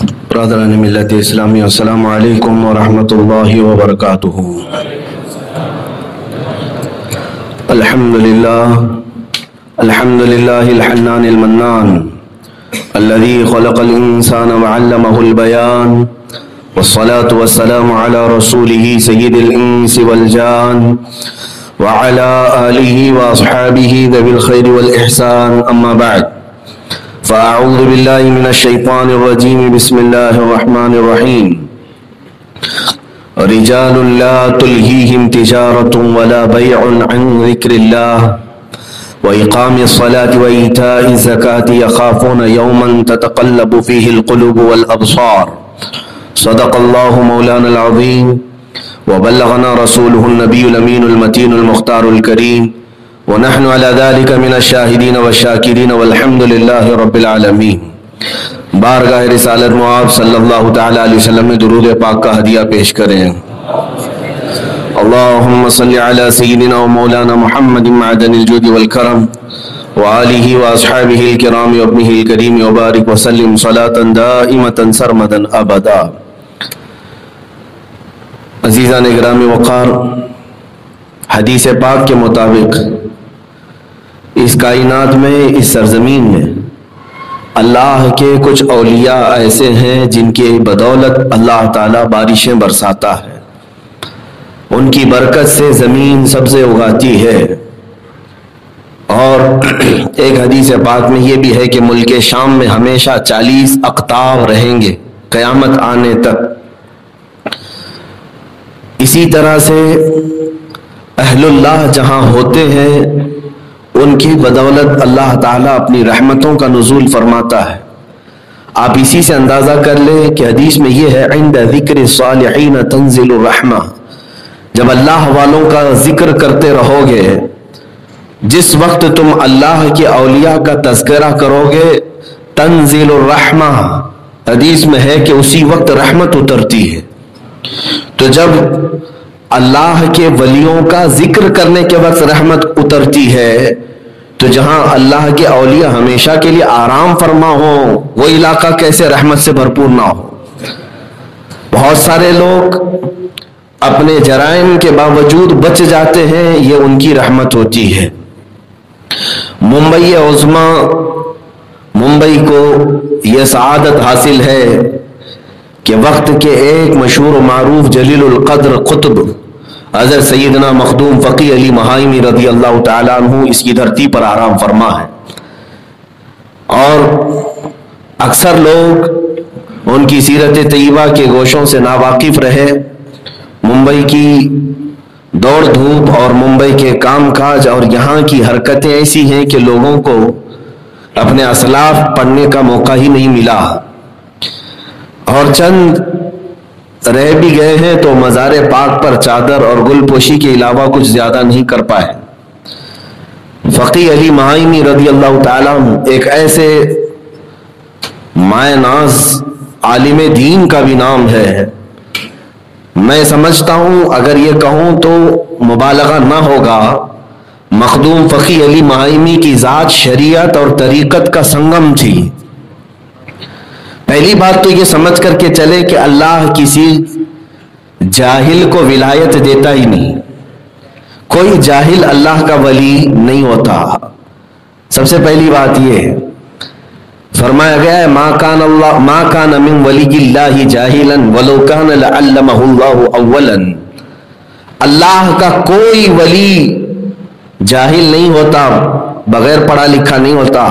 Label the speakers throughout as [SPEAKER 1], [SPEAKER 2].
[SPEAKER 1] برادران ملت اسلامی، السلام علیکم ورحمۃ اللہ وبرکاتہ۔ الحمد للہ الحنان المنان الذي خلق الإنسان وعلمه البيان، والصلاة والسلام على رسوله سيد الإنس والجان وعلى آله وأصحابه ذوي الخير والإحسان، أما بعد، فأعوذ بالله من الشيطان الرجيم، بسم الله الرحمن الرحيم۔ رجال لا تلهيهم تجارة ولا بيع عن ذكر الله وإقام الصلاة وإيتاء الزكاة يخافون يوما تتقلب فيه القلوب والأبصار، صدق الله مولانا العظيم وبلغنا رسوله النبي الأمين المتين المختار الكريم، ونحن على ذلك من الشاهدين والشاكرين والحمد لله رب العالمين۔ بارگاہ رسالت معاب صلی اللہ تعالی علیہ وسلم میں درود پاک کا ہدیہ پیش کریں۔ اللہم صلی علی سیدنا و مولانا محمد معدن الجود والکرم وآلہ واصحابہ الکرام وابنہ الکریم وبارک وسلم صلاة دائمة سرمدا ابدا۔ عزیزان اکرام وقار، حدیث پاک کے مطابق اس کائنات میں، اس سرزمین میں اللہ کے کچھ اولیاء ایسے ہیں جن کی بدولت اللہ تعالیٰ بارشیں برساتا ہے، ان کی برکت سے زمین سبزے اگاتی ہے۔ اور ایک حدیث پاک میں یہ بھی ہے کہ ملک شام میں ہمیشہ 40 اقطاب رہیں گے قیامت آنے تک۔ اسی طرح سے اہل اللہ جہاں ہوتے ہیں ان کی بدولت اللہ تعالیٰ اپنی رحمتوں کا نزول فرماتا ہے۔ آپ اسی سے اندازہ کر لیں کہ حدیث میں یہ ہے، عند ذکر الصالحین تنزل الرحمہ، جب اللہ والوں کا ذکر کرتے رہو گے، جس وقت تم اللہ کے اولیاء کا تذکرہ کرو گے، تنزل الرحمہ، حدیث میں ہے کہ اسی وقت رحمت اترتی ہے۔ تو جب اللہ کے ولیوں کا ذکر کرنے کے وقت رحمت اترتی ہے، تو جہاں اللہ کے اولیاء ہمیشہ کے لیے آرام فرما ہو، وہ علاقہ کیسے رحمت سے بھرپور نہ ہو۔ بہت سارے لوگ اپنے جرائم کے باوجود بچ جاتے ہیں، یہ ان کی رحمت ہوتی ہے۔ ممبئی عظمیٰ، ممبئی کو یہ سعادت حاصل ہے کہ وقت کے ایک مشہور و معروف جلیل القدر قطب حضرت سیدنا مخدوم فقی علی مہائمی رضی اللہ تعالیٰ عنہ اس کی دھرتی پر آرام فرما ہے، اور اکثر لوگ ان کی سیرت طیبہ کے گوشوں سے ناواقف رہے۔ ممبئی کی دوڑ دھوپ اور ممبئی کے کام کاج اور یہاں کی حرکتیں ایسی ہیں کہ لوگوں کو اپنے اسلاف پڑھنے کا موقع ہی نہیں ملا، اور چند رہ بھی گئے ہیں تو مزار پاک پر چادر اور گل پوشی کے علاوہ کچھ زیادہ نہیں کر پائے۔ فقی علی مہائمی رضی اللہ تعالیٰ ایک ایسے مائع ناز عالم دین کا بھی نام ہے۔ میں سمجھتا ہوں اگر یہ کہوں تو مبالغہ نہ ہوگا، مخدوم فقی علی مہائمی کی ذات شریعت اور طریقت کا سنگم تھی۔ پہلی بات تو یہ سمجھ کر کے چلے کہ اللہ کسی جاہل کو ولایت دیتا ہی نہیں، کوئی جاہل اللہ کا ولی نہیں ہوتا۔ سب سے پہلی بات یہ ہے، فرمایا گیا ہے ما کان من ولی اللہ جاہلا ولو کان لعلمہ اللہ اولا، اللہ کا کوئی ولی جاہل نہیں ہوتا، بغیر پڑھا لکھا نہیں ہوتا،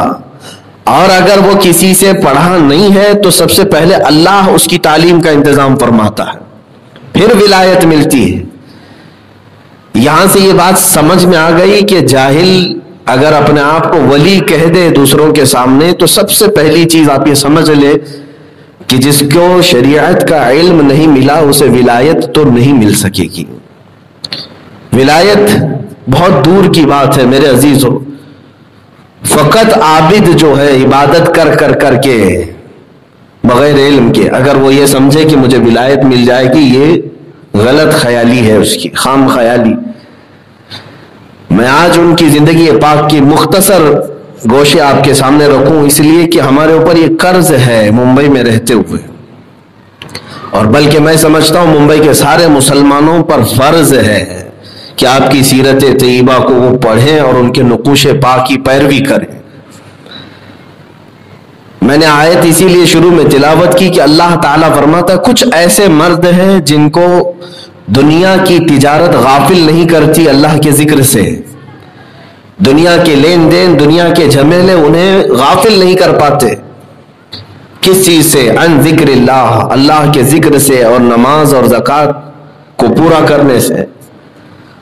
[SPEAKER 1] اور اگر وہ کسی سے پڑھا نہیں ہے تو سب سے پہلے اللہ اس کی تعلیم کا انتظام فرماتا ہے، پھر ولایت ملتی ہے۔ یہاں سے یہ بات سمجھ میں آ گئی کہ جاہل اگر اپنے آپ کو ولی کہہ دے دوسروں کے سامنے تو سب سے پہلی چیز آپ یہ سمجھ لے کہ جس کو شریعت کا علم نہیں ملا اسے ولایت تو نہیں مل سکے گی۔ ولایت بہت دور کی بات ہے میرے عزیزو۔ فقط عابد جو ہے عبادت کر کے بغیر علم کے، اگر وہ یہ سمجھے کہ مجھے ولایت مل جائے گی، یہ غلط خیالی ہے اس کی، خام خیالی۔ میں آج ان کی زندگی پاک کی مختصر گوشے آپ کے سامنے رکھوں، اس لیے کہ ہمارے اوپر یہ قرض ہے ممبئی میں رہتے ہوئے، اور بلکہ میں سمجھتا ہوں ممبئی کے سارے مسلمانوں پر فرض ہے کہ آپ کی سیرت طیبہ کو وہ پڑھیں اور ان کے نقوش پاک کی پیروی کریں۔ میں نے آیت اسی لیے شروع میں تلاوت کی کہ اللہ تعالیٰ فرماتا ہے کچھ ایسے مرد ہیں جن کو دنیا کی تجارت غافل نہیں کرتی اللہ کے ذکر سے، دنیا کے لین دین، دنیا کے جھمیلے انہیں غافل نہیں کر پاتے۔ کس چیز سے؟ عن ذکر اللہ، اللہ کے ذکر سے اور نماز اور زکوٰۃ کو پورا کرنے سے۔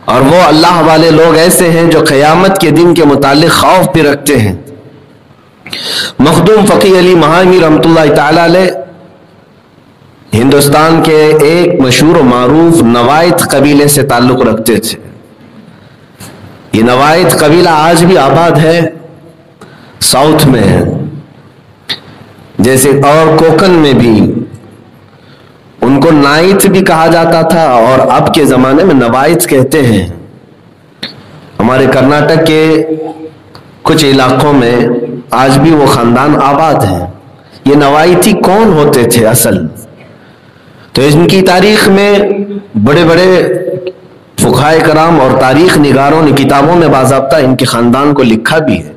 [SPEAKER 1] اور وہ اللہ والے لوگ ایسے ہیں جو قیامت کے دن کے متعلق خوف بھی رکھتے ہیں۔ مخدوم فقی علی مہامی رحمۃ اللہ تعالی علیہ ہندوستان کے ایک مشہور و معروف نوائت قبیلے سے تعلق رکھتے تھے۔ یہ نوائت قبیلہ آج بھی آباد ہے، ساؤتھ میں ہے، جیسے اور کوکن میں بھی ان کو نائت بھی کہا جاتا تھا اور اب کے زمانے میں نوائت کہتے ہیں۔ ہمارے کرناٹک کے کچھ علاقوں میں آج بھی وہ خاندان آباد ہیں۔ یہ نوائتی کون ہوتے تھے اصل؟ تو ان کی تاریخ میں بڑے بڑے فقہائے کرام اور تاریخ نگاروں نے کتابوں میں باضابطہ ان کے خاندان کو لکھا بھی ہے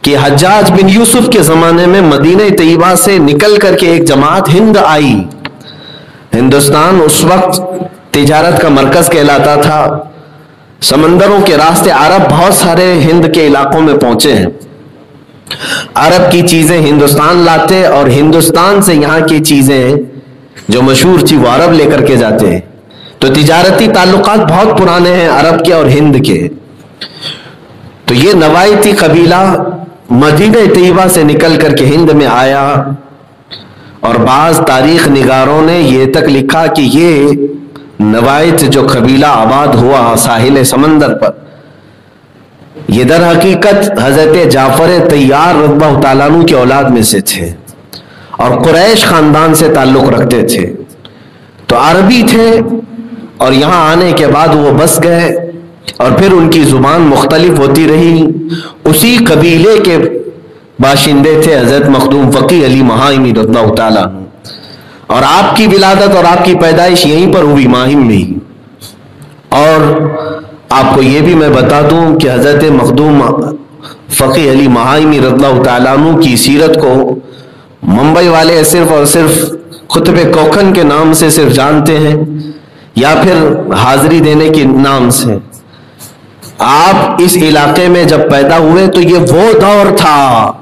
[SPEAKER 1] کہ حجاج بن یوسف کے زمانے میں مدینہ طیبہ سے نکل کر کے ایک جماعت ہند آئی۔ ہندوستان اس وقت تجارت کا مرکز کہلاتا تھا، سمندروں کے راستے عرب بہت سارے ہند کے علاقوں میں پہنچے ہیں، عرب کی چیزیں ہندوستان لاتے اور ہندوستان سے یہاں کی چیزیں جو مشہور تھی وہ عرب لے کر کے جاتے ہیں۔ تو تجارتی تعلقات بہت پرانے ہیں عرب کے اور ہند کے۔ تو یہ نوائتی قبیلہ مدینہ طیبہ سے نکل کر کے ہند میں آیا، اور بعض تاریخ نگاروں نے یہ تک لکھا کہ یہ نوائت جو قبیلہ آباد ہوا ساحل سمندر پر، یہ در حقیقت حضرت جعفر طیار رضی اللہ تعالیٰ عنہ کی اولاد میں سے تھے اور قریش خاندان سے تعلق رکھتے تھے۔ تو عربی تھے اور یہاں آنے کے بعد وہ بس گئے اور پھر ان کی زبان مختلف ہوتی رہی۔ اسی قبیلے کے باشندے تھے حضرت مخدوم فقی علی مہامی رضی اللہ تعالیٰ عنہ، اور آپ کی ولادت اور آپ کی پیدائش یہیں پر ہوئی، ماہم میں ہی۔ اور آپ کو یہ بھی میں بتا دوں کہ حضرت مخدوم فقی علی مہامی رضی اللہ تعالیٰ عنہ کی سیرت کو ممبئی والے صرف اور صرف قطب کوکن کے نام سے صرف جانتے ہیں یا پھر حاضری دینے کے نام سے۔ آپ اس علاقے میں جب پیدا ہوئے تو یہ وہ دور تھا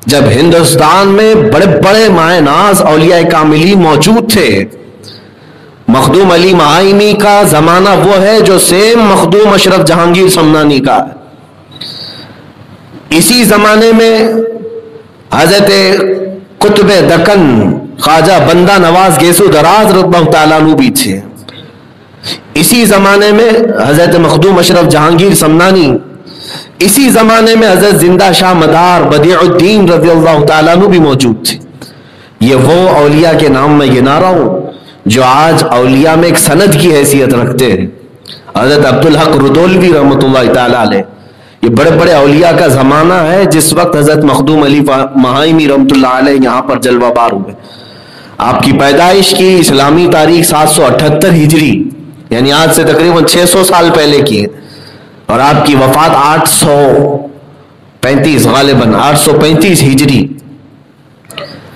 [SPEAKER 1] جب ہندوستان میں بڑے بڑے مائے ناز اولیاء کاملین موجود تھے۔ مخدوم علی مہامی کا زمانہ وہ ہے جو سیم مخدوم اشرف جہانگیر سمنانی کا ہے۔ اسی زمانے میں حضرت قطب دکن خواجہ بندہ نواز گیسو دراز رضی اللہ تعالیٰ عنہ بھی تھے۔ اسی زمانے میں حضرت مخدوم اشرف جہانگیر سمنانی، اسی زمانے میں حضرت زندہ شاہ مدار بدیع الدین رضی اللہ تعالیٰ عنہ بھی موجود تھے۔ یہ وہ اولیاء کے نام میں گنا رہا ہوں جو آج اولیاء میں ایک سند کی حیثیت رکھتے ہیں۔ حضرت عبدالحق رودولوی رحمۃ اللہ تعالیٰ علیہ، یہ بڑے بڑے اولیاء کا زمانہ ہے جس وقت حضرت مخدوم علی مہامی رحمۃ اللہ علیہ یہاں پر جلوہ بار ہوئے۔ آپ کی پیدائش کی اسلامی تاریخ 778 ہجری، یعنی آج سے تقریباً 600 سال پہلے کی ہے، اور آپ کی وفات 835 غالباً 835 ہجری،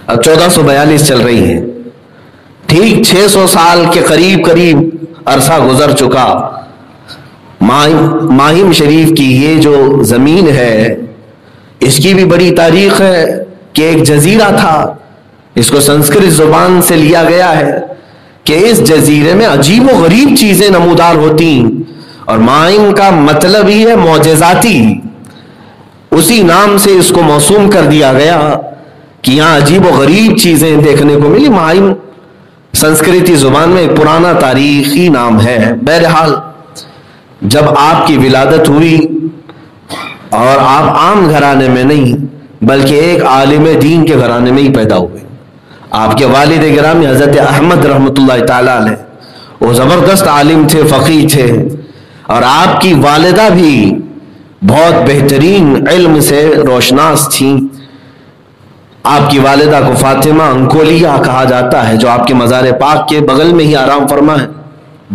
[SPEAKER 1] اب 1442 چل رہی ہے، ٹھیک 600 سال کے قریب عرصہ گزر چکا۔ ماہم شریف کی یہ جو زمین ہے اس کی بھی بڑی تاریخ ہے کہ ایک جزیرہ تھا، اس کو سنسکرت زبان سے لیا گیا ہے کہ اس جزیرے میں عجیب و غریب چیزیں نمودار ہوتی، اور ماہم کا مطلب ہی ہے معجزاتی، اسی نام سے اس کو موسوم کر دیا گیا کہ یہاں عجیب و غریب چیزیں دیکھنے کو ملی۔ ماہم سنسکرتی زبان میں ایک پرانا تاریخی نام ہے۔ بہرحال جب آپ کی ولادت ہوئی اور آپ عام گھرانے میں نہیں بلکہ ایک عالم دین کے گھرانے میں ہی پیدا ہوئے، آپ کے والد گرامی حضرت احمد رحمۃ اللہ تعالیٰ علیہ، وہ زبردست عالم تھے، فقیہ تھے، اور آپ کی والدہ بھی بہت بہترین علم سے روشناس تھیں. آپ کی والدہ کو فاطمہ انکولیہ کہا جاتا ہے، جو آپ کے مزار پاک کے بغل میں ہی آرام فرما ہے.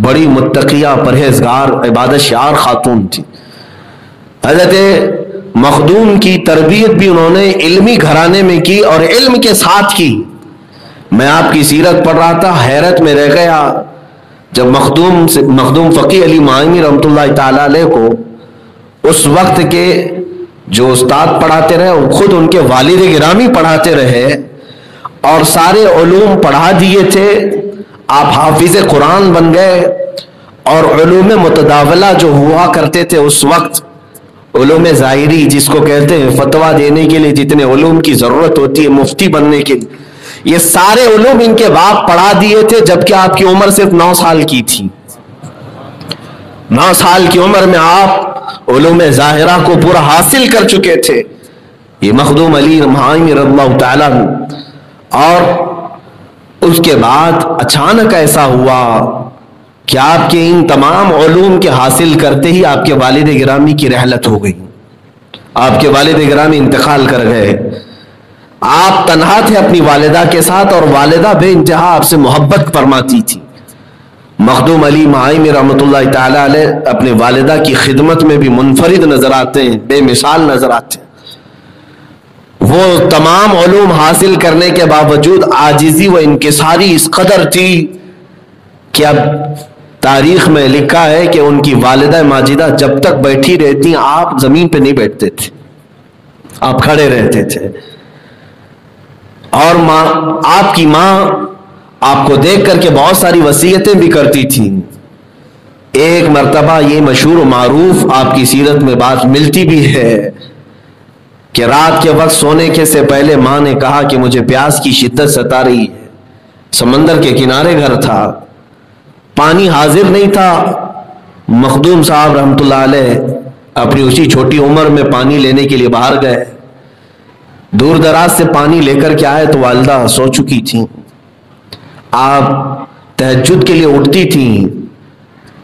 [SPEAKER 1] بڑی متقیہ، پرہیزگار، عبادت شعار خاتون تھی. حضرت مخدوم کی تربیت بھی انہوں نے علمی گھرانے میں کی اور علم کے ساتھ کی. میں آپ کی سیرت پڑھ رہا تھا، حیرت میں رہ گیا جب مخدوم فقی علی معامی رحمۃ اللہ تعالی علیہ کو اس وقت کے جو استاد پڑھاتے رہے، خود ان کے والد گرامی پڑھاتے رہے اور سارے علوم پڑھا دیے تھے. آپ حافظ قرآن بن گئے اور علوم متداولہ جو ہوا کرتے تھے اس وقت، علوم ظاہری جس کو کہتے ہیں، فتویٰ دینے کے لیے جتنے علوم کی ضرورت ہوتی ہے مفتی بننے کے لیے، یہ سارے علوم ان کے باپ پڑھا دیے تھے جبکہ آپ کی عمر صرف 9 سال کی تھی. 9 سال کی عمر میں آپ علوم ظاہرہ کو پورا حاصل کر چکے تھے. یہ مخدوم علی معامی رضی اللہ تعالیٰ. اور اس کے بعد اچانک ایسا ہوا کہ آپ کے ان تمام علوم کے حاصل کرتے ہی آپ کے والد گرامی کی رحلت ہو گئی. آپ کے والد گرامی انتقال کر گئے. آپ تنہا تھے اپنی والدہ کے ساتھ اور والدہ بے انتہا آپ سے محبت فرماتی تھی. مخدوم علی معامی رحمۃ اللہ تعالی علیہ اپنے والدہ کی خدمت میں بھی منفرد نظر آتے ہیں، بے مثال نظر آتے ہیں. وہ تمام علوم حاصل کرنے کے باوجود عاجزی و انکساری اس قدر تھی کہ اب تاریخ میں لکھا ہے کہ ان کی والدہ ماجدہ جب تک بیٹھی رہتی آپ زمین پہ نہیں بیٹھتے تھے، آپ کھڑے رہتے تھے. اور آپ کی ماں آپ کو دیکھ کر کے بہت ساری وصیتیں بھی کرتی تھی. ایک مرتبہ یہ مشہور و معروف آپ کی سیرت میں بات ملتی بھی ہے کہ رات کے وقت سونے کے سے پہلے ماں نے کہا کہ مجھے پیاس کی شدت ستا رہی ہے. سمندر کے کنارے گھر تھا، پانی حاضر نہیں تھا. مخدوم صاحب رحمۃ اللہ علیہ اپنی اسی چھوٹی عمر میں پانی لینے کے لیے باہر گئے. دور دراز سے پانی لے کر کے آئے تو والدہ سو چکی تھیں. آپ تہجد کے لیے اٹھتی تھیں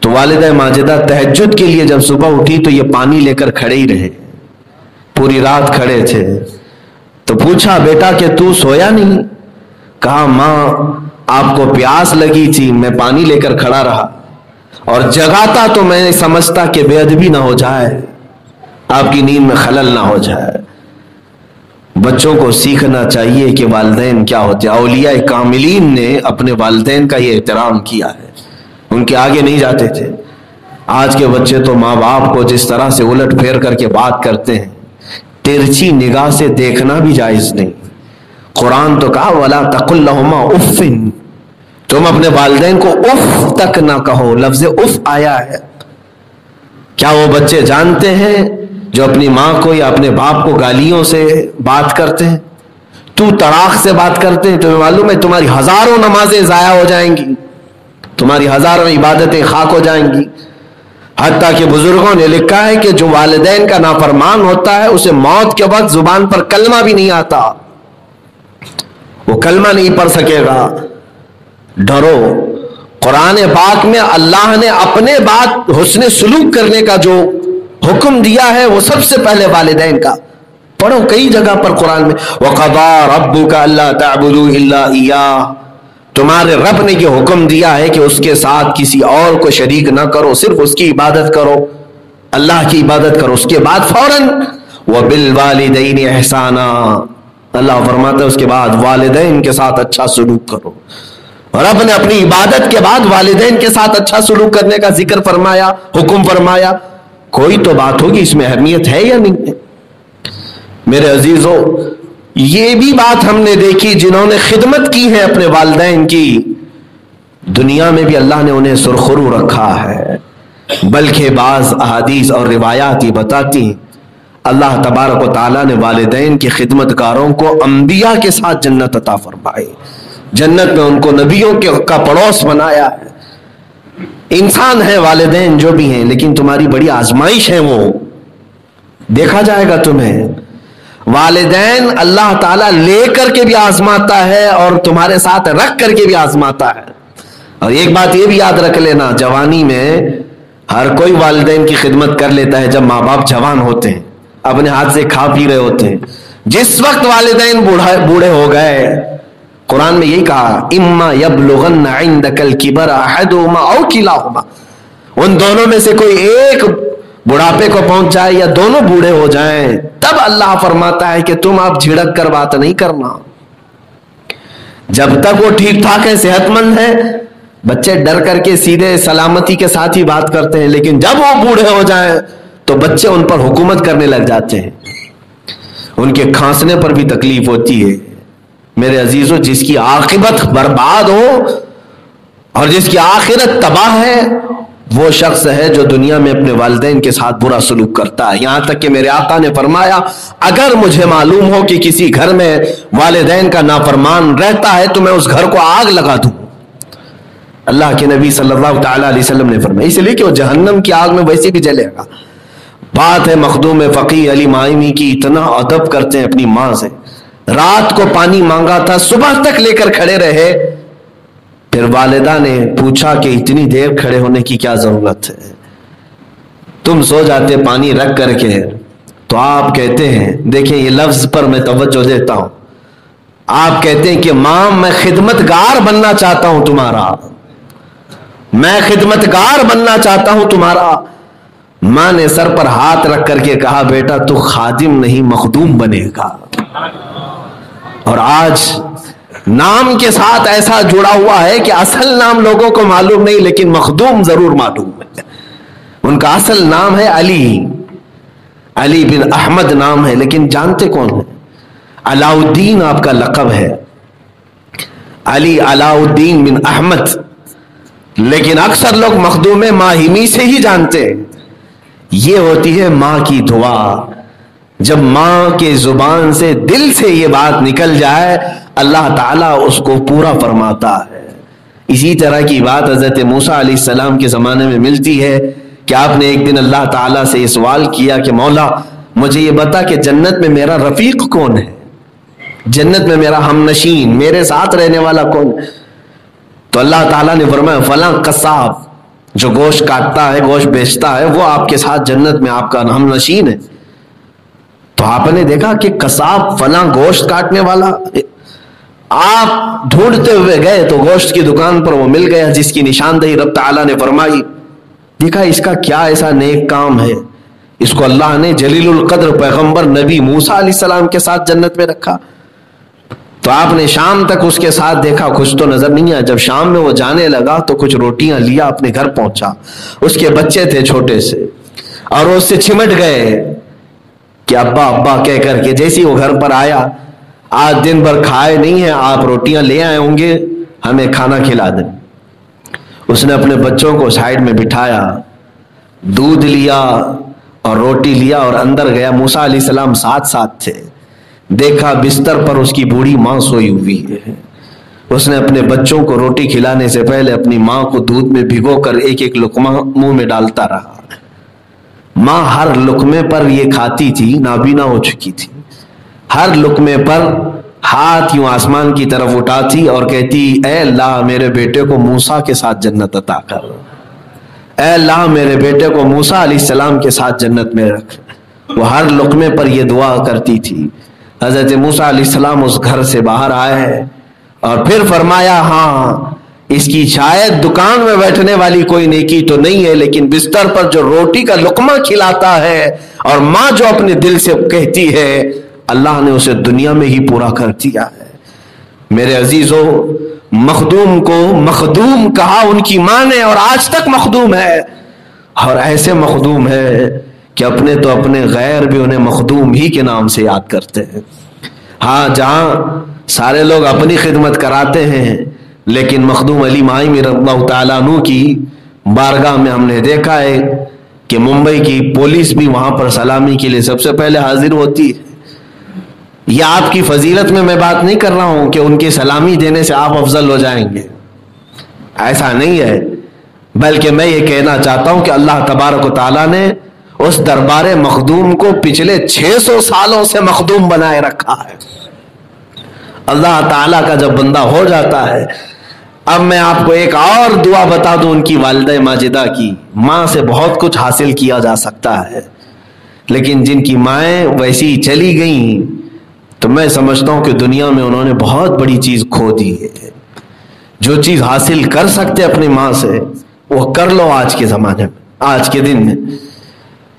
[SPEAKER 1] تو والدہ ماجدہ تہجد کے لیے جب صبح اٹھی تو یہ پانی لے کر کھڑے ہی رہے، پوری رات کھڑے تھے. تو پوچھا بیٹا کہ تو سویا نہیں؟ کہا ماں آپ کو پیاس لگی تھی، میں پانی لے کر کھڑا رہا اور جگاتا تو میں سمجھتا کہ بے ادبی نہ ہو جائے، آپ کی نیند میں خلل نہ ہو جائے. بچوں کو سیکھنا چاہیے کہ والدین کیا ہوتے ہیں. اولیاء کاملین نے اپنے والدین کا یہ احترام کیا ہے، ان کے آگے نہیں جاتے تھے. آج کے بچے تو ماں باپ کو جس طرح سے الٹ پھیر کر کے بات کرتے ہیں، ترچھی نگاہ سے دیکھنا بھی جائز نہیں. قرآن تو کہا وَلَا تَقُلْ لَهُمَا اُفٍّ، تم اپنے والدین کو اف تک نہ کہو. لفظ اف آیا ہے. کیا وہ بچے جانتے ہیں جو اپنی ماں کو یا اپنے باپ کو گالیوں سے بات کرتے ہیں، تو تڑاق سے بات کرتے ہیں؟ تمہیں معلوم ہے تمہاری ہزاروں نمازیں ضائع ہو جائیں گی، تمہاری ہزاروں عبادتیں خاک ہو جائیں گی. حتیٰ کہ بزرگوں نے لکھا ہے کہ جو والدین کا نافرمان ہوتا ہے اسے موت کے وقت زبان پر کلمہ بھی نہیں آتا، وہ کلمہ نہیں پڑھ سکے گا. ڈرو. قرآن پاک میں اللہ نے اپنے بات حسن سلوک کرنے کا جو حکم دیا ہے وہ سب سے پہلے والدین کا. پڑھو کئی جگہ پر قرآن میں وَقَضَىٰ رَبُّكَ أَلَّا تَعْبُدُوا إِلَّا إِيَّاهُ، تمہارے رب نے یہ حکم دیا ہے کہ اس کے ساتھ کسی اور کو شریک نہ کرو، صرف اس کی عبادت کرو، اللہ کی عبادت کرو. اس کے بعد فوراً وَبِالْوَالِدَيْنِ إِحْسَانًا، اللہ فرماتا ہے اس کے بعد والدین کے ساتھ اچھا سلوک کرو. رب نے اپنی عبادت کے بعد والدین کے ساتھ اچھا سلوک کرنے کا ذکر فرمایا، حکم فرمایا. کوئی تو بات ہوگی اس میں اہمیت ہے یا نہیں ہے؟ میرے عزیزو، یہ بھی بات ہم نے دیکھی جنہوں نے خدمت کی ہے اپنے والدین کی، دنیا میں بھی اللہ نے انہیں سرخرو رکھا ہے. بلکہ بعض احادیث اور روایات یہ بتاتی ہیں اللہ تبارک و تعالیٰ نے والدین کے خدمتکاروں کو انبیاء کے ساتھ جنت عطا فرمائی. جنت میں ان کو نبیوں کا پڑوس بنایا ہے. انسان ہے والدین جو بھی ہیں، لیکن تمہاری بڑی آزمائش ہے، وہ دیکھا جائے گا تمہیں. والدین اللہ تعالیٰ لے کر کے بھی آزماتا ہے اور تمہارے ساتھ رکھ کر کے بھی آزماتا ہے. اور ایک بات یہ بھی یاد رکھ لینا، جوانی میں ہر کوئی والدین کی خدمت کر لیتا ہے جب ماں باپ جوان ہوتے ہیں، اپنے ہاتھ سے کھا پی رہے ہوتے ہیں۔ جس وقت والدین بوڑھے ہو گئے، قرآن میں یہی کہا اما یبلغن عندک الکبر احدہما او کلاہما، ان دونوں میں سے کوئی ایک بڑھاپے کو پہنچ جائے یا دونوں بوڑھے ہو جائیں، تب اللہ فرماتا ہے کہ تم آپ جھڑک کر بات نہیں کرنا۔ جب تک وہ ٹھیک ٹھاک ہے، صحت مند ہے، بچے ڈر کر کے سیدھے سلامتی کے ساتھ ہی بات کرتے ہیں، لیکن جب وہ بوڑھے ہو جائیں تو بچے ان پر حکومت کرنے لگ جاتے ہیں، ان کے کھانسنے پر بھی تکلیف ہوتی ہے۔ میرے عزیزو، جس کی عاقبت برباد ہو اور جس کی آخرت تباہ ہے، وہ شخص ہے جو دنیا میں اپنے والدین کے ساتھ برا سلوک کرتا ہے۔ یہاں تک کہ میرے آقا نے فرمایا اگر مجھے معلوم ہو کہ کسی گھر میں والدین کا نافرمان رہتا ہے تو میں اس گھر کو آگ لگا دوں۔ اللہ کے نبی صلی اللہ تعالیٰ علیہ وسلم نے فرمایا، اس لیے کہ وہ جہنم کی آگ میں ویسے بھی جلے گا۔ بات ہے مخدوم فقیہ علی مائمی کی، اتنا ادب کرتے ہیں اپنی ماں سے، رات کو پانی مانگا تھا، صبح تک لے کر کھڑے رہے، پھر والدہ نے پوچھا کہ اتنی دیر کھڑے ہونے کی کیا ضرورت ہے، تم سو جاتے پانی رکھ کر کے۔ تو آپ کہتے ہیں، دیکھیں یہ لفظ پر میں توجہ دیتا ہوں، آپ کہتے ہیں کہ ماں میں خدمتگار بننا چاہتا ہوں تمہارا، میں خدمتگار بننا چاہتا ہوں تمہارا۔ ماں نے سر پر ہاتھ رکھ کر کے کہا بیٹا تو خادم نہیں مخدوم بنے گا۔ اور آج نام کے ساتھ ایسا جڑا ہوا ہے کہ اصل نام لوگوں کو معلوم نہیں، لیکن مخدوم ضرور معلوم ہے۔ ان کا اصل نام ہے علی بن احمد نام ہے، لیکن جانتے کون ہیں؟ علاء الدین آپ کا لقب ہے، علاء الدین بن احمد، لیکن اکثر لوگ مخدوم ماہمی سے ہی جانتے ہیں۔ یہ ہوتی ہے ماں کی دعا، جب ماں کے زبان سے دل سے یہ بات نکل جائے اللہ تعالیٰ اس کو پورا فرماتا ہے۔ اسی طرح کی بات حضرت موسیٰ علیہ السلام کے زمانے میں ملتی ہے کہ آپ نے ایک دن اللہ تعالیٰ سے یہ سوال کیا کہ مولا مجھے یہ بتا کہ جنت میں میرا رفیق کون ہے، جنت میں میرا ہم نشین، میرے ساتھ رہنے والا کون ہے؟ تو اللہ تعالیٰ نے فرمایا فلاں قصاب جو گوشت کاٹتا ہے، گوشت بیچتا ہے، وہ آپ کے ساتھ جنت میں آپ کا ہم نشین ہے۔ تو آپ نے دیکھا کہ قصاب فلاں گوشت کاٹنے والا، آپ ڈھونڈتے ہوئے گئے تو گوشت کی دکان پر وہ مل گیا جس کی نشاندہی رب تعالیٰ نے فرمائی۔ دیکھا اس کا کیا ایسا نیک کام ہے، اس کو اللہ نے جلیل القدر پیغمبر نبی موسیٰ علیہ السلام کے ساتھ جنت میں رکھا۔ تو آپ نے شام تک اس کے ساتھ دیکھا، کچھ تو نظر نہیں آیا۔ جب شام میں وہ جانے لگا تو کچھ روٹیاں لیا، اپنے گھر پہنچا، اس کے بچے تھے چھوٹے سے، اور وہ اس سے چمٹ گئے کہ ابا ابا کہہ کر کے۔ جیسے وہ گھر پر آیا، آج دن بھر کھائے نہیں ہیں آپ، روٹیاں لے آئے ہوں گے، ہمیں کھانا کھلا دیں۔ اس نے اپنے بچوں کو سائڈ میں بٹھایا، دودھ لیا اور روٹی لیا اور اندر گیا۔ موسیٰ علیہ السلام ساتھ تھے، دیکھا بستر پر اس کی بوڑھی ماں سوئی ہوئی ہے۔ اس نے اپنے بچوں کو روٹی کھلانے سے پہلے اپنی ماں کو دودھ میں بھگو کر ایک ایک لقمہ منہ میں ڈالتا رہا۔ ماں ہر لقمے پر یہ کھاتی تھی، نابینا ہو چکی تھی، ہر لقمے پر ہاتھ یوں آسمان کی طرف اٹھاتی اور کہتی اے اللہ میرے بیٹے کو موسیٰ کے ساتھ جنت عطا کر، اے اللہ میرے بیٹے کو موسیٰ علیہ السلام کے ساتھ جنت میں رکھ۔ وہ ہر لقمے پر یہ دعا کرتی تھی۔ حضرت موسیٰ علیہ السلام اس گھر سے باہر آئے اور پھر فرمایا ہاں اس کی شاید دکان میں بیٹھنے والی کوئی نیکی تو نہیں ہے، لیکن بستر پر جو روٹی کا لقمہ کھلاتا ہے اور ماں جو اپنے دل سے کہتی ہے اللہ نے اسے دنیا میں ہی پورا کر دیا ہے۔ میرے عزیزو، مخدوم کو مخدوم کہا ان کی ماں نے، اور آج تک مخدوم ہے، اور ایسے مخدوم ہے کہ اپنے تو اپنے غیر بھی انہیں مخدوم ہی کے نام سے یاد کرتے ہیں۔ ہاں جہاں سارے لوگ اپنی خدمت کراتے ہیں، لیکن مخدوم علی مائمی رضی اللہ تعالیٰ عنہ کی بارگاہ میں ہم نے دیکھا ہے کہ ممبئی کی پولیس بھی وہاں پر سلامی کے لیے سب سے پہلے حاضر ہوتی ہے۔ یہ آپ کی فضیلت میں بات نہیں کر رہا ہوں کہ ان کی سلامی دینے سے آپ افضل ہو جائیں گے، ایسا نہیں ہے، بلکہ میں یہ کہنا چاہتا ہوں کہ اللہ تبارک و تعالیٰ نے اس دربار مخدوم کو پچھلے 600 سالوں سے مخدوم بنائے رکھا ہے۔ اللہ تعالیٰ کا جب بندہ ہو جاتا ہے اب میں آپ کو ایک اور دعا بتا دوں ان کی والدہ ماجدہ کی. ماں سے بہت کچھ حاصل کیا جا سکتا ہے، لیکن جن کی مائیں ویسی چلی گئیں تو میں سمجھتا ہوں کہ دنیا میں انہوں نے بہت بڑی چیز کھو دی ہے. جو چیز حاصل کر سکتے اپنی ماں سے وہ کر لو آج کے زمانے میں، آج کے دن میں.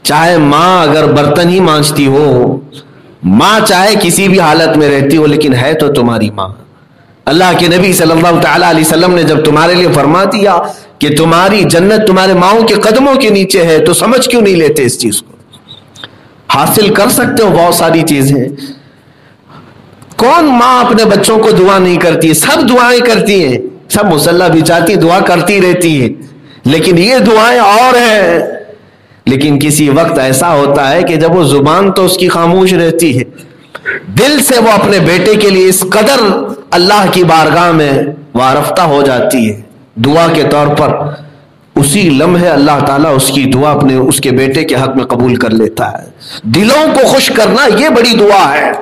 [SPEAKER 1] چاہے ماں اگر برتن ہی مانجتی ہو، ماں چاہے کسی بھی حالت میں رہتی ہو، لیکن ہے تو تمہاری ماں. اللہ کے نبی صلی اللہ تعالیٰ علیہ وسلم نے جب تمہارے لیے فرما دیا کہ تمہاری جنت تمہارے ماؤں کے قدموں کے نیچے ہے، تو سمجھ کیوں نہیں لیتے اس چیز کو؟ حاصل کر سکتے ہو بہت ساری چیزیں. کون ماں اپنے بچوں کو دعا نہیں کرتی ہے؟ سب دعائیں کرتی ہیں، سب مصلی بچھاتی دعا کرتی رہتی ہے، لیکن یہ دعائیں اور ہیں. لیکن کسی وقت ایسا ہوتا ہے کہ جب وہ زبان تو اس کی خاموش رہتی ہے، دل سے وہ اپنے بیٹے کے لیے اس قدر اللہ کی بارگاہ میں وارفتہ ہو جاتی ہے دعا کے طور پر. اسی لمحے اللہ تعالیٰ اس کی دعا اپنے اس کے بیٹے کے حق میں قبول کر لیتا ہے. دلوں کو خوش کرنا یہ بڑی دعا ہے.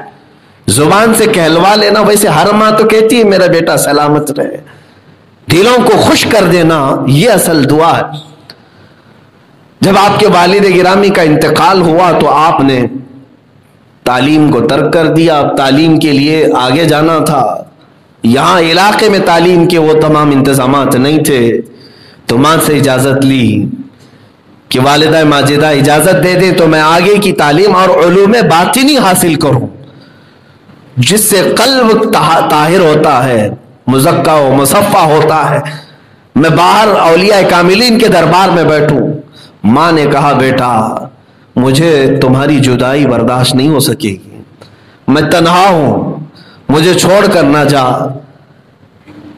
[SPEAKER 1] زبان سے کہلوا لینا، ویسے ہر ماں تو کہتی ہے میرا بیٹا سلامت رہے. دلوں کو خوش کر دینا یہ اصل دعا ہے. جب آپ کے والد گرامی کا انتقال ہوا تو آپ نے تعلیم کو ترک کر دیا. اب تعلیم کے لیے آگے جانا تھا. یہاں علاقے میں تعلیم کے وہ تمام انتظامات نہیں تھے، تو ماں سے اجازت لی کہ والدہ ماجدہ اجازت دے دیں تو میں آگے کی تعلیم اور علوم باطنی حاصل کروں، جس سے قلب طاہر ہوتا ہے، مزکا و مصفہ ہوتا ہے، میں باہر اولیاء کاملین کے دربار میں بیٹھوں. ماں نے کہا بیٹا مجھے تمہاری جدائی برداشت نہیں ہو سکے گی، میں تنہا ہوں، مجھے چھوڑ کر نہ جا.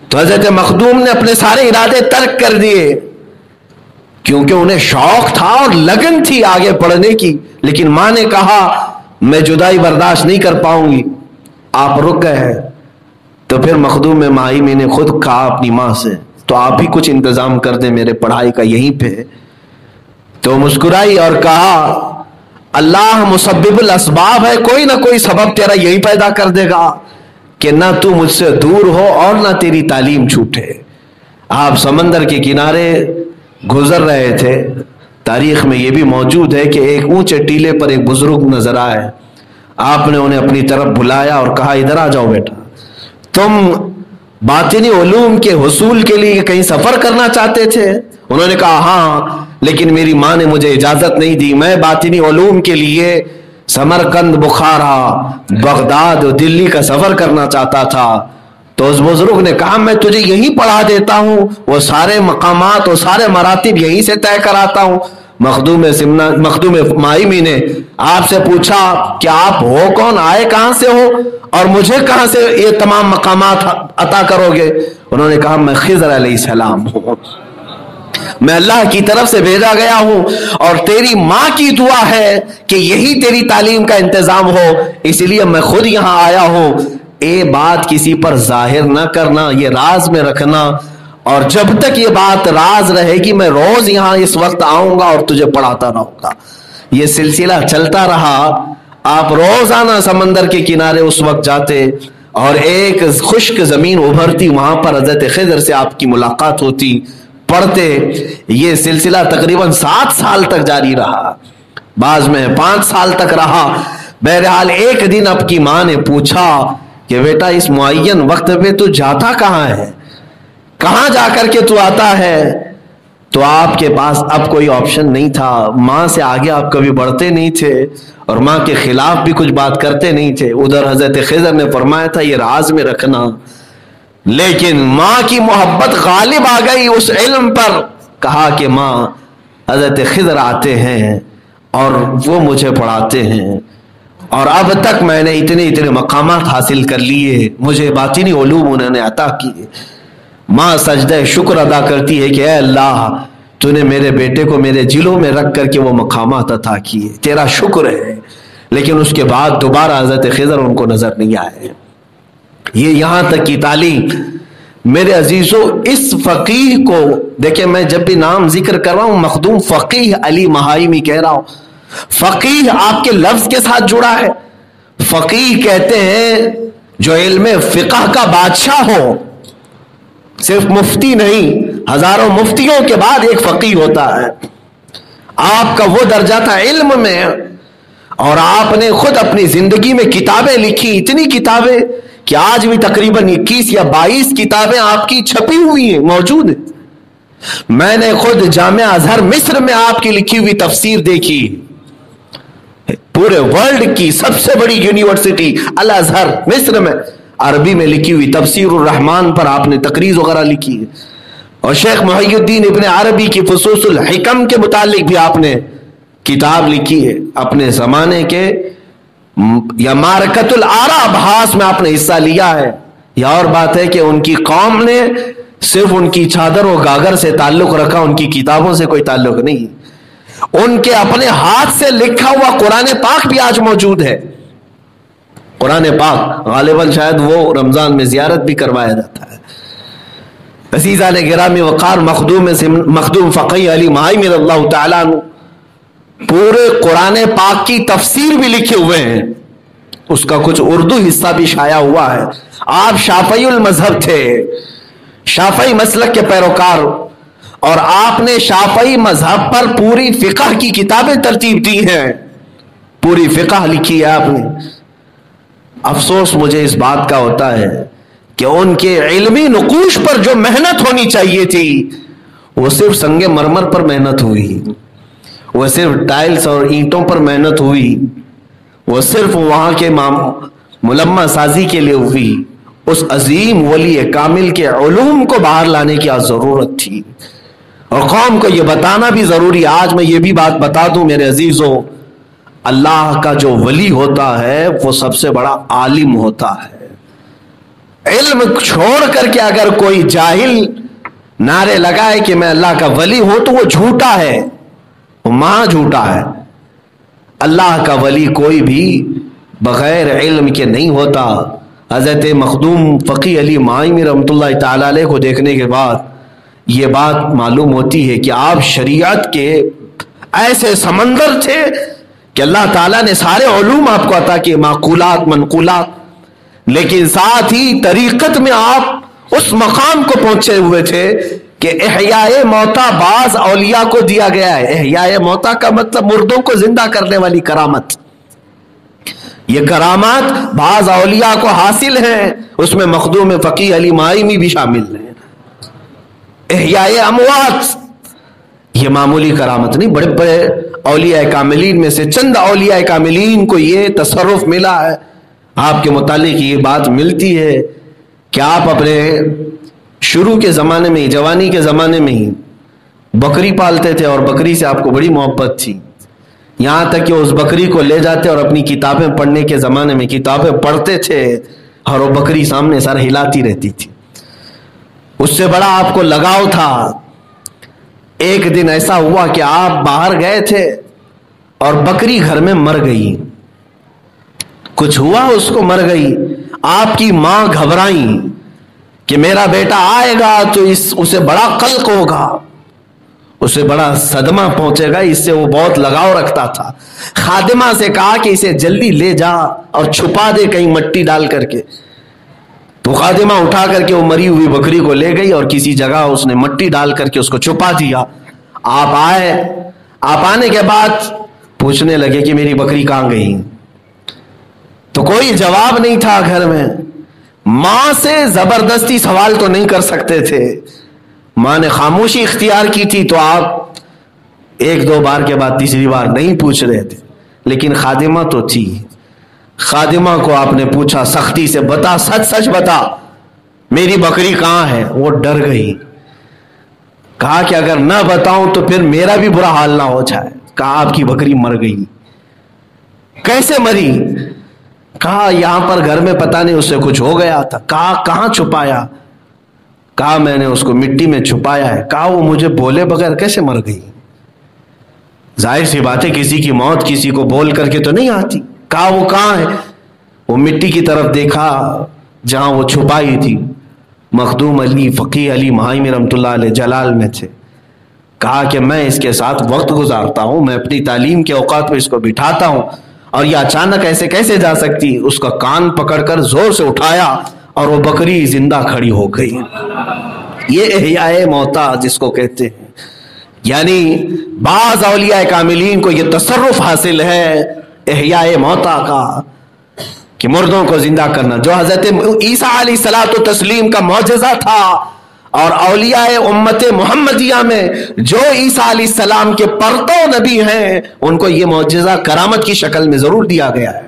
[SPEAKER 1] تو حضرت مخدوم نے اپنے سارے ارادے ترک کر دیے، کیونکہ انہیں شوق تھا اور لگن تھی آگے پڑھنے کی. لیکن ماں نے کہا میں جدائی برداشت نہیں کر پاؤں گی. آپ رک گئے. تو پھر مخدوم ماہی نے خود کہا اپنی ماں سے تو آپ بھی کچھ انتظام کر دیں میرے پڑھائی کا یہیں پہ. تو مسکرائی اور کہا اللہ مسبب الاسباب ہے، کوئی نہ کوئی سبب تیرا یہی پیدا کر دے گا کہ نہ تو مجھ سے دور ہو اور نہ تیری تعلیم چھوٹے. آپ سمندر کے کنارے گزر رہے تھے. تاریخ میں یہ بھی موجود ہے کہ ایک اونچے ٹیلے پر ایک بزرگ نظر آئے. آپ نے انہیں اپنی طرف بلایا اور کہا ادھر آ جاؤ بیٹا، تم باطنی علوم کے حصول کے لیے کہیں سفر کرنا چاہتے تھے؟ انہوں نے کہا ہاں، لیکن میری ماں نے مجھے اجازت نہیں دی. میں باطنی علوم کے لیے سمرقند، بخارا، بغداد اور دلی کا سفر کرنا چاہتا تھا. تو اس بزرگ نے کہا میں تجھے یہی پڑھا دیتا ہوں، وہ سارے مقامات اور سارے مراتب یہیں سے طے کراتا ہوں. مخدوم مائمی نے آپ سے پوچھا کہ آپ ہو کون، آئے کہاں سے ہو اور مجھے کہاں سے یہ تمام مقامات عطا کرو گے؟ انہوں نے کہا میں خضر علیہ السلام ہوں، میں اللہ کی طرف سے بھیجا گیا ہوں اور تیری ماں کی دعا ہے کہ یہی تیری تعلیم کا انتظام ہو، اس لیے میں خود یہاں آیا ہوں. یہ بات کسی پر ظاہر نہ کرنا، یہ راز میں رکھنا، اور جب تک یہ بات راز رہے گی میں روز یہاں اس وقت آؤں گا اور تجھے پڑھاتا رہوں گا. یہ سلسلہ چلتا رہا. آپ روزانہ سمندر کے کنارے اس وقت جاتے اور ایک خشک زمین ابھرتی، وہاں پر حضرت خضر سے آپ کی ملاقات ہوتی، پڑھتے. یہ سلسلہ تقریباً 7 سال تک جاری رہا، بعض میں 5 سال تک رہا. بہرحال ایک دن آپ کی ماں نے پوچھا کہ بیٹا اس معین وقت پہ تو جاتا کہاں ہے، کہاں جا کر کے تو آتا ہے؟ تو آپ کے پاس اب کوئی آپشن نہیں تھا. ماں سے آگے آپ کبھی بڑھتے نہیں تھے اور ماں کے خلاف بھی کچھ بات کرتے نہیں تھے. ادھر حضرت خضر نے فرمایا تھا یہ راز میں رکھنا، لیکن ماں کی محبت غالب آ گئی اس علم پر. کہا کہ ماں حضرت خضر آتے ہیں اور وہ مجھے پڑھاتے ہیں، اور اب تک میں نے اتنے مقامات حاصل کر لیے، مجھے باطنی علوم انہوں نے عطا کیے. ماں سجدہ شکر ادا کرتی ہے کہ اے اللہ تو نے میرے بیٹے کو میرے جلوں میں رکھ کر کے وہ مقامات عطا کیے، تیرا شکر ہے. لیکن اس کے بعد دوبارہ حضرت خضر ان کو نظر نہیں آئے. یہ یہاں تک کی تعلیم. میرے عزیزوں اس فقیہ کو دیکھیں، میں جب بھی نام ذکر کر رہا ہوں مخدوم فقیہ علی مہائمی کہہ رہا ہوں. فقیہ آپ کے لفظ کے ساتھ جڑا ہے. فقیہ کہتے ہیں جو علم فقہ کا بادشاہ ہو. صرف مفتی نہیں، ہزاروں مفتیوں کے بعد ایک فقیہ ہوتا ہے. آپ کا وہ درجہ تھا علم میں، اور آپ نے خود اپنی زندگی میں کتابیں لکھی، اتنی کتابیں کہ آج بھی تقریباً 21 یا 22 کتابیں آپ کی چھپی ہوئی ہیں، موجود ہیں. میں نے خود جامعہ ازہر مصر میں آپ کی لکھی ہوئی تفسیر دیکھی. پورے ورلڈ کی سب سے بڑی یونیورسٹی الازہر مصر میں عربی میں لکھی ہوئی تفسیر الرحمن پر آپ نے تقریر وغیرہ لکھی ہے. اور شیخ محی الدین ابن عربی کی فصوص الحکم کے متعلق بھی آپ نے کتاب لکھی ہے. اپنے زمانے کے یا معرکۃ الآراء بحث میں آپ نے حصہ لیا ہے. یہ اور بات ہے کہ ان کی قوم نے صرف ان کی چادر و گاگر سے تعلق رکھا، ان کی کتابوں سے کوئی تعلق نہیں. ان کے اپنے ہاتھ سے لکھا ہوا قرآن پاک بھی آج موجود ہے. قرآن پاک غالباً شاید وہ رمضان میں زیارت بھی کروایا جاتا ہے. عزیزان گرامی وقار، مخدوم فقیہ علی مہائی رضی اللہ تعالیٰ عنہ پورے قرآن پاک کی تفسیر بھی لکھے ہوئے ہیں. اس کا کچھ اردو حصہ بھی شائع ہوا ہے. آپ شافعی المذہب تھے، شافعی مسلک کے پیروکار، اور آپ نے شافعی مذہب پر پوری فقہ کی کتابیں ترتیب دی ہیں، پوری فقہ لکھی ہے آپ نے. افسوس مجھے اس بات کا ہوتا ہے کہ ان کے علمی نقوش پر جو محنت ہونی چاہیے تھی وہ صرف سنگ مرمر پر محنت ہوئی، وہ صرف ٹائلز اور اینٹوں پر محنت ہوئی، وہ صرف وہاں کے ملمہ سازی کے لیے ہوئی. اس عظیم ولی کامل کے علوم کو باہر لانے کی ضرورت تھی، اور قوم کو یہ بتانا بھی ضروری. آج میں یہ بھی بات بتا دوں میرے عزیزوں، اللہ کا جو ولی ہوتا ہے وہ سب سے بڑا عالم ہوتا ہے. علم چھوڑ کر کے اگر کوئی جاہل نعرے لگائے کہ میں اللہ کا ولی ہوں تو وہ جھوٹا ہے، وہ ماں جھوٹا ہے. اللہ کا ولی کوئی بھی بغیر علم کے نہیں ہوتا. حضرت مخدوم فقی علی مہائی رحمۃ اللہ تعالی علیہ کو دیکھنے کے بعد یہ بات معلوم ہوتی ہے کہ آپ شریعت کے ایسے سمندر تھے کہ اللہ تعالیٰ نے سارے علوم آپ کو عطا کیے، معقولات منقولات، لیکن ساتھ ہی طریقت میں آپ اس مقام کو پہنچے ہوئے تھے کہ احیاء موتا بعض اولیاء کو دیا گیا ہے. احیاء موتا کا مطلب مردوں کو زندہ کرنے والی کرامت. یہ کرامات بعض اولیاء کو حاصل ہیں، اس میں مخدوم فقیہ علی مہائی بھی شامل ہیں. احیاء اموات یہ معمولی کرامت نہیں. بڑے بڑے اولیاء کاملین میں سے چند اولیاء کاملین کو یہ تصرف ملا ہے. آپ کے متعلق یہ بات ملتی ہے کہ آپ اپنے شروع کے زمانے میں ہی، جوانی کے زمانے میں ہی بکری پالتے تھے، اور بکری سے آپ کو بڑی محبت تھی، یہاں تک کہ اس بکری کو لے جاتے اور اپنی کتابیں پڑھنے کے زمانے میں کتابیں پڑھتے تھے، اور وہ بکری سامنے سر ہلاتی رہتی تھی. اس سے بڑا آپ کو لگاؤ تھا. ایک دن ایسا ہوا کہ آپ باہر گئے تھے اور بکری گھر میں مر گئی. کچھ ہوا اس کو، مر گئی. آپ کی ماں گھبرائیں کہ میرا بیٹا آئے گا تو اسے بڑا قلق ہوگا، اسے بڑا صدمہ پہنچے گا. اس سے وہ بہت لگاؤ رکھتا تھا. خادمہ سے کہا کہ اسے جلدی لے جا اور چھپا دے کہیں مٹی ڈال کر کے. تو خادمہ اٹھا کر کے وہ مری ہوئی بکری کو لے گئی اور کسی جگہ اس نے مٹی ڈال کر کے اس کو چھپا دیا. آپ آئے، آپ آنے کے بعد پوچھنے لگے کہ میری بکری کہاں گئی؟ تو کوئی جواب نہیں تھا گھر میں. ماں سے زبردستی سوال تو نہیں کر سکتے تھے، ماں نے خاموشی اختیار کی تھی. تو آپ ایک دو بار کے بعد تیسری بار نہیں پوچھ رہے تھے، لیکن خادمہ تو تھی. خادمہ کو آپ نے پوچھا سختی سے، بتا، سچ سچ بتا میری بکری کہاں ہے؟ وہ ڈر گئی. کہا کہ اگر نہ بتاؤں تو پھر میرا بھی برا حال نہ ہو جائے. کہا آپ کی بکری مر گئی. کیسے مری؟ کہا یہاں پر گھر میں پتہ نہیں اس سے کچھ ہو گیا تھا. کہا کہاں چھپایا؟ کہا میں نے اس کو مٹی میں چھپایا ہے. کہا وہ مجھے بولے بغیر کیسے مر گئی؟ ظاہر سی بات ہے کسی کی موت کسی کو بول کر کے تو نہیں آتی. کہا وہ کہاں ہے؟ وہ مٹی کی طرف دیکھا جہاں وہ چھپائی تھی. مخدوم علی فقیہ علی مہائی رحمۃ اللہ علیہ جلال میں تھے. کہا کہ میں اس کے ساتھ وقت گزارتا ہوں، میں اپنی تعلیم کے اوقات میں اس کو بٹھاتا ہوں، اور یہ اچانک ایسے کیسے جا سکتی؟ اس کا کان پکڑ کر زور سے اٹھایا اور وہ بکری زندہ کھڑی ہو گئی. یہ احیاء موتا جس کو کہتے ہیں، یعنی بعض اولیاء کاملین کو یہ تصرف حاصل ہے احیاء موتا کا، کہ مردوں کو زندہ کرنا، جو حضرت عیسیٰ علیہ الصلوۃ والتسلیم کا معجزہ تھا، اور اولیاء امت محمدیہ میں جو عیسیٰ علیہ السلام کے پرتو نبی ہیں ان کو یہ معجزہ کرامت کی شکل میں ضرور دیا گیا ہے۔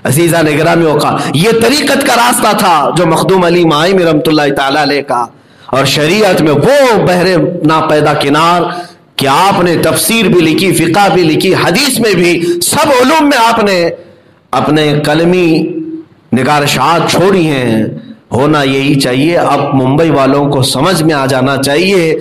[SPEAKER 1] عزیزان گرامی وقار، یہ طریقت کا راستہ تھا جو مخدوم علی معایمی رحمۃ اللہ تعالی علیہ کا، اور شریعت میں وہ بحر ناپیدا کنار کہ آپ نے تفسیر بھی لکھی، فقہ بھی لکھی، حدیث میں بھی، سب علوم میں آپ نے اپنے قلمی نگارشات چھوڑی ہیں۔ ہونا یہی چاہیے، اب ممبئی والوں کو سمجھ میں آ جانا چاہیے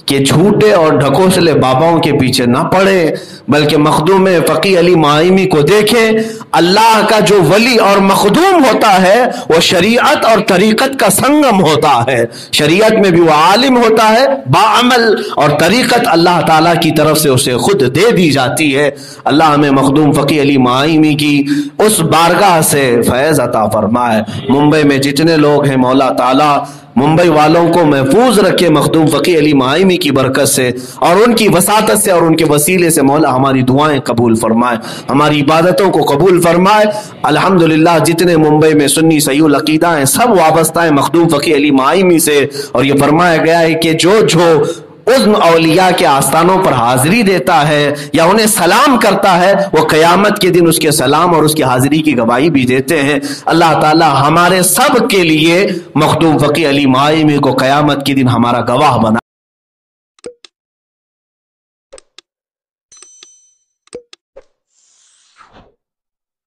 [SPEAKER 1] کہ جھوٹے اور ڈھکوسلے باباؤں کے پیچھے نہ پڑے، بلکہ مخدوم فقی علی معایمی کو دیکھیں۔ اللہ کا جو ولی اور مخدوم ہوتا ہے وہ شریعت اور طریقت کا سنگم ہوتا ہے، شریعت میں بھی وہ عالم ہوتا ہے باعمل، اور طریقت اللہ تعالیٰ کی طرف سے اسے خود دے دی جاتی ہے۔ اللہ ہمیں مخدوم فقی علی معایمی کی اس بارگاہ سے فیض عطا فرمائے۔ ممبئی میں جتنے لوگ ہیں مولا تعالیٰ ممبئی والوں کو محفوظ رکھے مخدوم فقی علی معایمی کی برکت سے اور ان کی وساطت سے اور ان کے وسیلے سے۔ مولا ہماری دعائیں قبول فرمائے، ہماری عبادتوں کو قبول فرمائے۔ الحمدللہ جتنے ممبئی میں سنی صحیح العقیدہ ہیں سب وابستہ ہیں مخدوم فقی علی معایمی سے، اور یہ فرمایا گیا ہے کہ جو ان اولیاء کے آستانوں پر حاضری دیتا ہے یا انہیں سلام کرتا ہے وہ قیامت کے دن اس کے سلام اور اس کی حاضری کی گواہی بھی دیتے ہیں۔ اللہ تعالی ہمارے سب کے لیے مخدوم فقی علی معایمی کو قیامت کے دن ہمارا گواہ بنا